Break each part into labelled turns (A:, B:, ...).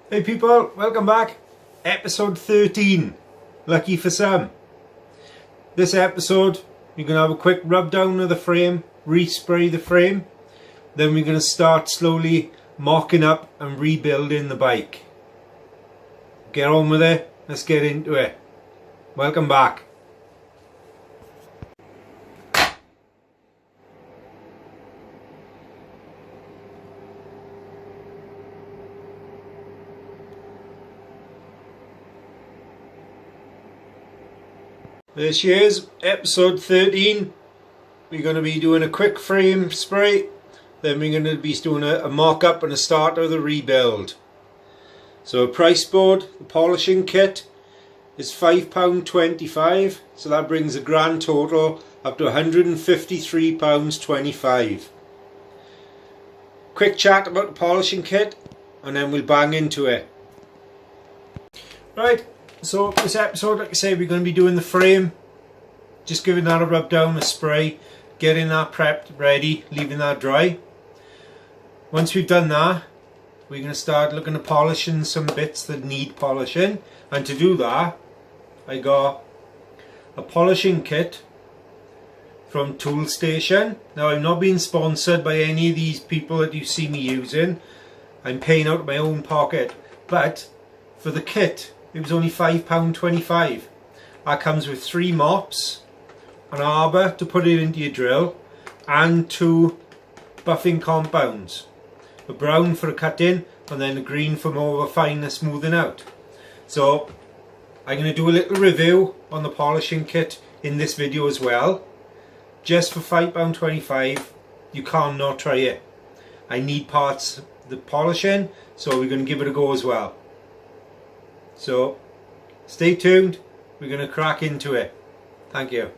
A: Hey people, welcome back. Episode 13. Lucky for some. This episode, you're going to have a quick rub down of the frame, respray the frame. Then we're going to start slowly mocking up and rebuilding the bike. Get on with it. Let's get into it. Welcome back. This year's episode 13. We're going to be doing a quick frame spray. Then we're going to be doing a mock-up and a start of the rebuild. So a price board, the polishing kit is £5.25. So that brings the grand total up to £153.25. Quick chat about the polishing kit and then we'll bang into it. Right. So this episode, like I say, we're going to be doing the frame, just giving that a rub down, a spray, getting that prepped, ready, leaving that dry. Once we've done that, we're going to start looking at polishing some bits that need polishing. And to do that, I got a polishing kit from Tool Station. Now I'm not being sponsored by any of these people that you see me using. I'm paying out of my own pocket. But for the kit, it was only £5.25. That comes with 3 mops, an arbor to put it into your drill, and 2 buffing compounds. A brown for a cut-in, and then a green for more of a finer smoothing out. So I'm going to do a little review on the polishing kit in this video as well. Just for £5.25, you can't not try it. I need parts of the polishing, so we're going to give it a go as well. So, stay tuned, we're going to crack into it. Thank you.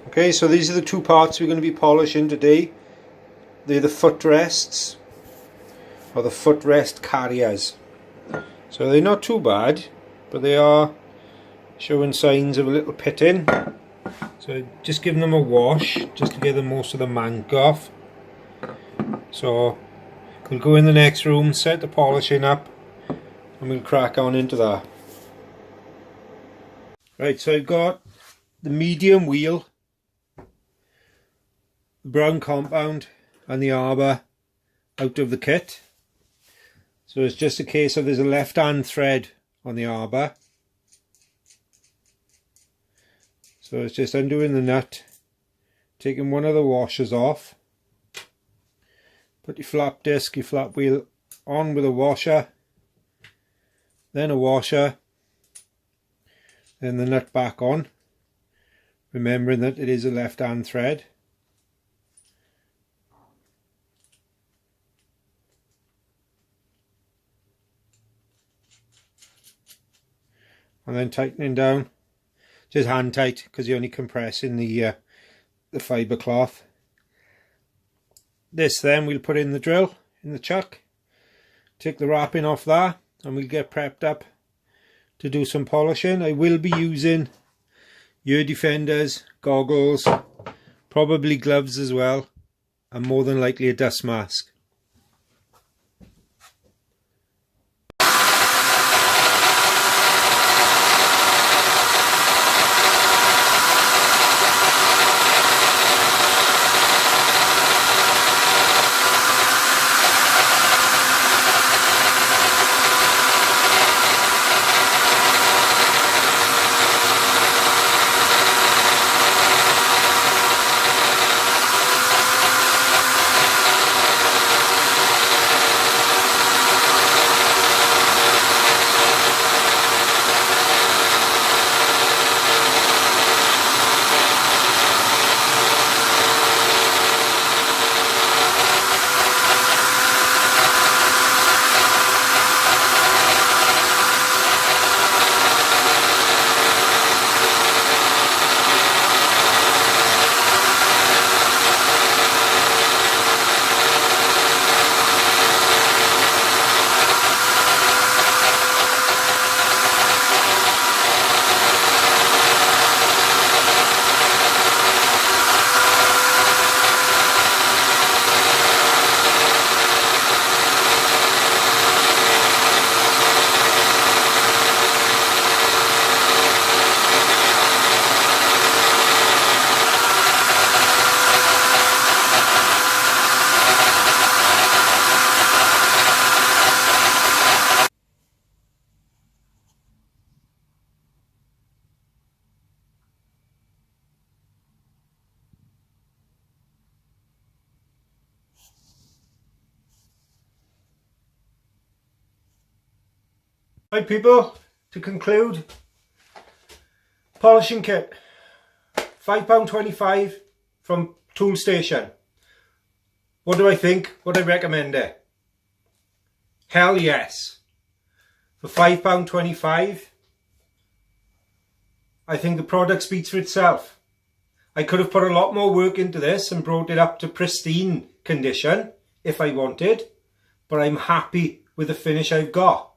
A: Okay, so these are the 2 parts we're going to be polishing today. They're the footrests, or the footrest carriers. So they're not too bad, but they are showing signs of a little pitting. So just giving them a wash, just to get the most of the mank off. So we'll go in the next room, set the polishing up, and we'll crack on into that. Right, so I've got the medium wheel, the brown compound and the arbor out of the kit. So it's just a case of there's a left hand thread on the arbor. So it's just undoing the nut, taking one of the washers off, put your flap disc, your flap wheel on with a washer, then a washer, then the nut back on, remembering that it is a left hand thread. And then tightening down, just hand tight because you're only compressing the fibre cloth. This then we'll put in the drill in the chuck. Take the wrapping off that and we'll get prepped up to do some polishing. I will be using ear defenders, goggles, probably gloves as well, and more than likely a dust mask. Right people, to conclude, polishing kit, £5.25 from Toolstation. What do I think? Would I recommend it? Hell yes. For £5.25, I think the product speaks for itself. I could have put a lot more work into this and brought it up to pristine condition if I wanted, but I'm happy with the finish I've got.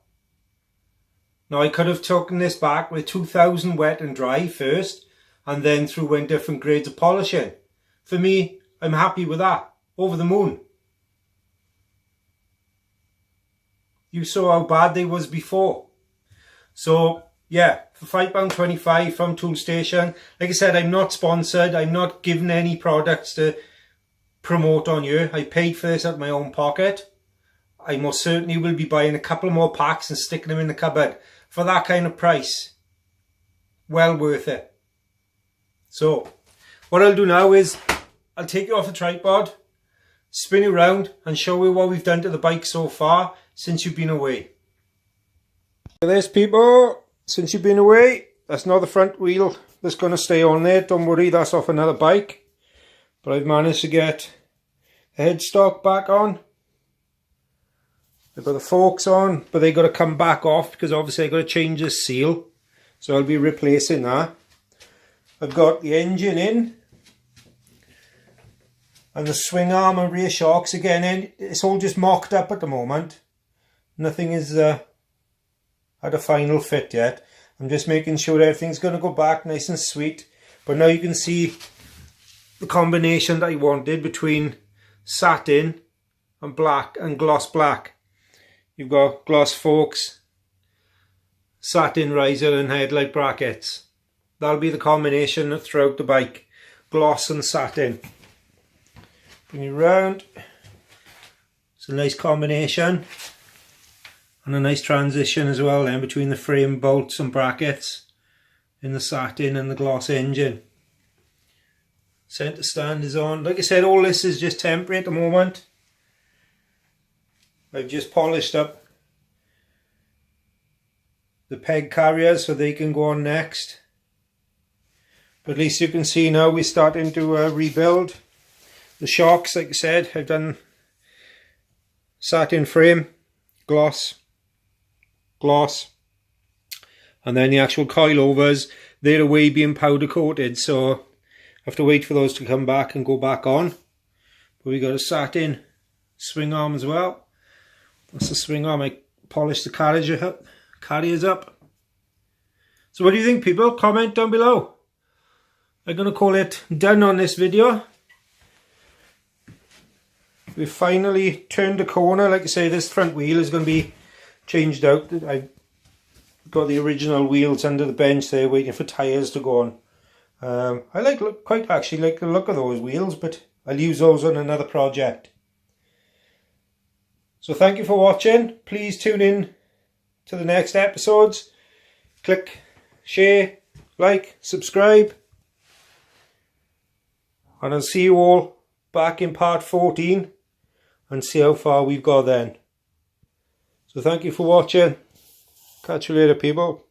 A: Now I could have taken this back with 2000 wet and dry first and then through in different grades of polishing. For me, I'm happy with that. Over the moon. You saw how bad they was before. So yeah, for £5.25 from Toolstation. Like I said, I'm not sponsored. I'm not giving any products to promote on you. I paid for this out of my own pocket. I most certainly will be buying a couple more packs and sticking them in the cupboard. For that kind of price, well worth it. So, what I'll do now is, I'll take you off the tripod, spin you around and show you what we've done to the bike so far since you've been away. Look at this people, since you've been away, that's not the front wheel that's going to stay on there. Don't worry, that's off another bike. But I've managed to get the headstock back on. I've got the forks on, but they got to come back off because obviously I've got to change the seal. So I'll be replacing that. I've got the engine in. And the swing arm and rear shocks again in. It's all just mocked up at the moment. Nothing is had a final fit yet. I'm just making sure everything's going to go back nice and sweet. But now you can see the combination that I wanted between satin and black and gloss black. You've got gloss forks, satin riser and headlight brackets. That'll be the combination throughout the bike. Gloss and satin. Bring you round. It's a nice combination. And a nice transition as well then between the frame bolts and brackets in the satin and the gloss engine. Centre stand is on. Like I said, all this is just temporary at the moment. I've just polished up the peg carriers so they can go on next. But at least you can see now we're starting to rebuild. The shocks, like I said, I've done satin frame, gloss, and then the actual coilovers, they're away being powder coated, so I have to wait for those to come back and go back on. But we got a satin swing arm as well. That's the swing arm. I polished the carriers up. So what do you think, people? Comment down below. I'm going to call it done on this video. We've finally turned a corner. Like I say, this front wheel is going to be changed out. I've got the original wheels under the bench there waiting for tyres to go on. I quite actually like the look of those wheels, but I'll use those on another project. So thank you for watching. Please tune in to the next episodes. Click, share, like, subscribe. And I'll see you all back in part 14 and see how far we've got then. So thank you for watching. Catch you later, people.